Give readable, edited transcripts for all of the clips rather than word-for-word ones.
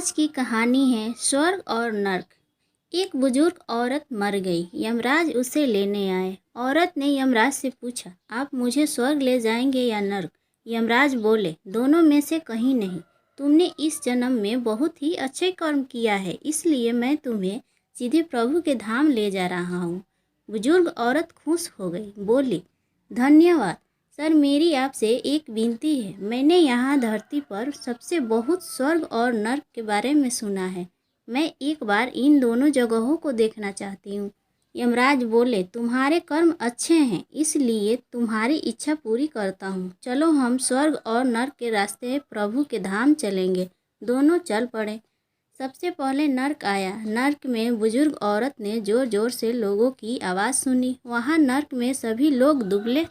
आज की कहानी है स्वर्ग और नर्क। एक बुजुर्ग औरत मर गई। यमराज उसे लेने आए। औरत ने यमराज से पूछा, आप मुझे स्वर्ग ले जाएंगे या नर्क? यमराज बोले, दोनों में से कहीं नहीं। तुमने इस जन्म में बहुत ही अच्छे कर्म किया है, इसलिए मैं तुम्हें सीधे प्रभु के धाम ले जा रहा हूँ। बुजुर्ग औरत खुश हो गई, बोली, धन्यवाद सर, मेरी आपसे एक विनती है। मैंने यहाँ धरती पर सबसे बहुत स्वर्ग और नर्क के बारे में सुना है। मैं एक बार इन दोनों जगहों को देखना चाहती हूँ। यमराज बोले, तुम्हारे कर्म अच्छे हैं, इसलिए तुम्हारी इच्छा पूरी करता हूँ। चलो हम स्वर्ग और नर्क के रास्ते प्रभु के धाम चलेंगे। दोनों चल पड़े। सबसे पहले नर्क आया। नर्क में बुजुर्ग औरत ने जोर जोर से लोगों की आवाज़ सुनी। वहाँ नर्क में सभी लोग दुबले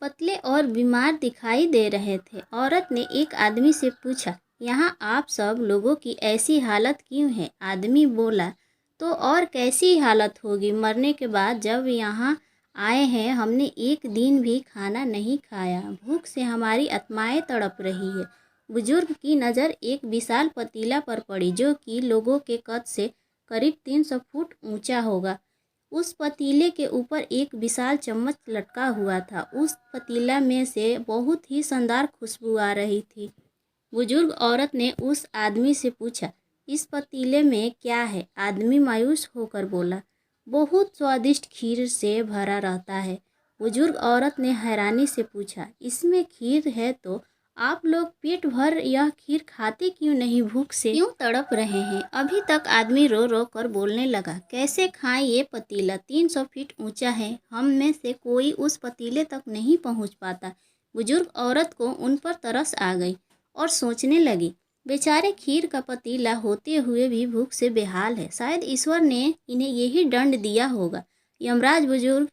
पतले और बीमार दिखाई दे रहे थे। औरत ने एक आदमी से पूछा, यहाँ आप सब लोगों की ऐसी हालत क्यों है? आदमी बोला, तो और कैसी हालत होगी, मरने के बाद जब यहाँ आए हैं हमने एक दिन भी खाना नहीं खाया। भूख से हमारी आत्माएं तड़प रही है। बुजुर्ग की नज़र एक विशाल पतीला पर पड़ी, जो कि लोगों के कद से करीब 300 फुट ऊंचा होगा। उस पतीले के ऊपर एक विशाल चम्मच लटका हुआ था। उस पतीला में से बहुत ही शानदार खुशबू आ रही थी। बुजुर्ग औरत ने उस आदमी से पूछा, इस पतीले में क्या है? आदमी मायूस होकर बोला, बहुत स्वादिष्ट खीर से भरा रहता है। बुजुर्ग औरत ने हैरानी से पूछा, इसमें खीर है तो आप लोग पेट भर यह खीर खाते क्यों नहीं? भूख से क्यों तड़प रहे हैं? अभी तक आदमी रो रो कर बोलने लगा, कैसे खाएं? ये पतीला 300 फीट ऊंचा है, हम में से कोई उस पतीले तक नहीं पहुंच पाता। बुजुर्ग औरत को उन पर तरस आ गई और सोचने लगी, बेचारे खीर का पतीला होते हुए भी भूख से बेहाल है। शायद ईश्वर ने इन्हें यही दंड दिया होगा। यमराज बुजुर्ग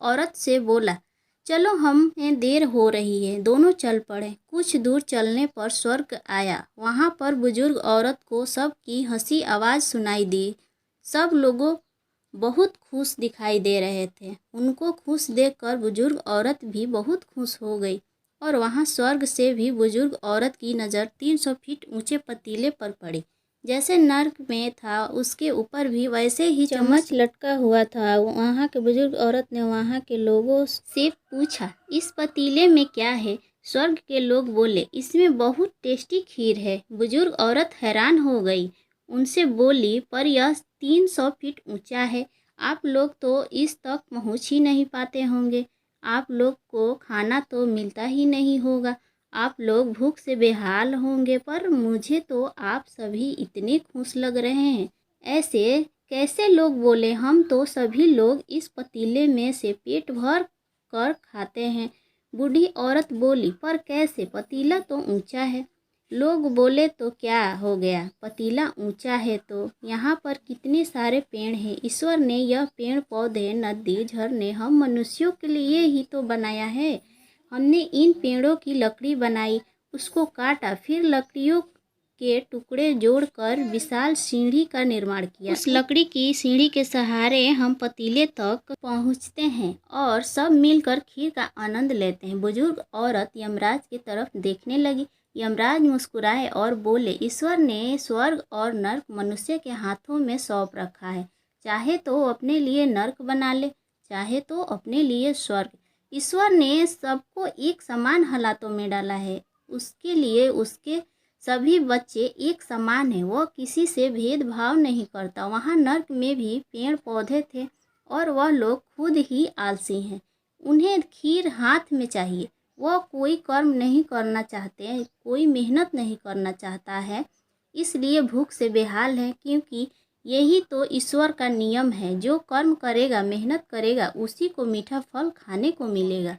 औरत से बोला, चलो हमें देर हो रही है। दोनों चल पड़े। कुछ दूर चलने पर स्वर्ग आया। वहाँ पर बुजुर्ग औरत को सबकी हंसी आवाज़ सुनाई दी। सब लोगों बहुत खुश दिखाई दे रहे थे। उनको खुश देखकर बुजुर्ग औरत भी बहुत खुश हो गई और वहाँ स्वर्ग से भी बुजुर्ग औरत की नज़र 300 फीट ऊंचे पतीले पर पड़ी। जैसे नर्क में था उसके ऊपर भी वैसे ही चम्मच लटका हुआ था। वहाँ के बुजुर्ग औरत ने वहाँ के लोगों से पूछा, इस पतीले में क्या है? स्वर्ग के लोग बोले, इसमें बहुत टेस्टी खीर है। बुजुर्ग औरत हैरान हो गई। उनसे बोली, पर यह 300 फीट ऊंचा है, आप लोग तो इस तक पहुँच ही नहीं पाते होंगे। आप लोग को खाना तो मिलता ही नहीं होगा। आप लोग भूख से बेहाल होंगे, पर मुझे तो आप सभी इतने खुश लग रहे हैं। ऐसे कैसे? लोग बोले, हम तो सभी लोग इस पतीले में से पेट भर कर खाते हैं। बूढ़ी औरत बोली, पर कैसे? पतीला तो ऊंचा है। लोग बोले, तो क्या हो गया? पतीला ऊंचा है तो यहाँ पर कितने सारे पेड़ हैं। ईश्वर ने यह पेड़ पौधे, नदी, झरने हम मनुष्यों के लिए ही तो बनाया है। हमने इन पेड़ों की लकड़ी बनाई, उसको काटा, फिर लकड़ियों के टुकड़े जोड़कर विशाल सीढ़ी का निर्माण किया। उस लकड़ी की सीढ़ी के सहारे हम पतीले तक पहुंचते हैं और सब मिलकर खीर का आनंद लेते हैं। बुजुर्ग औरत यमराज की तरफ देखने लगी। यमराज मुस्कुराए और बोले, ईश्वर ने स्वर्ग और नर्क मनुष्य के हाथों में सौंप रखा है। चाहे तो अपने लिए नर्क बना ले, चाहे तो अपने लिए स्वर्ग। ईश्वर ने सबको एक समान हालातों में डाला है। उसके लिए उसके सभी बच्चे एक समान हैं। वह किसी से भेदभाव नहीं करता। वहाँ नर्क में भी पेड़ पौधे थे और वह लोग खुद ही आलसी हैं। उन्हें खीर हाथ में चाहिए। वह कोई कर्म नहीं करना चाहते, कोई मेहनत नहीं करना चाहता है, इसलिए भूख से बेहाल है। क्योंकि यही तो ईश्वर का नियम है, जो कर्म करेगा, मेहनत करेगा, उसी को मीठा फल खाने को मिलेगा।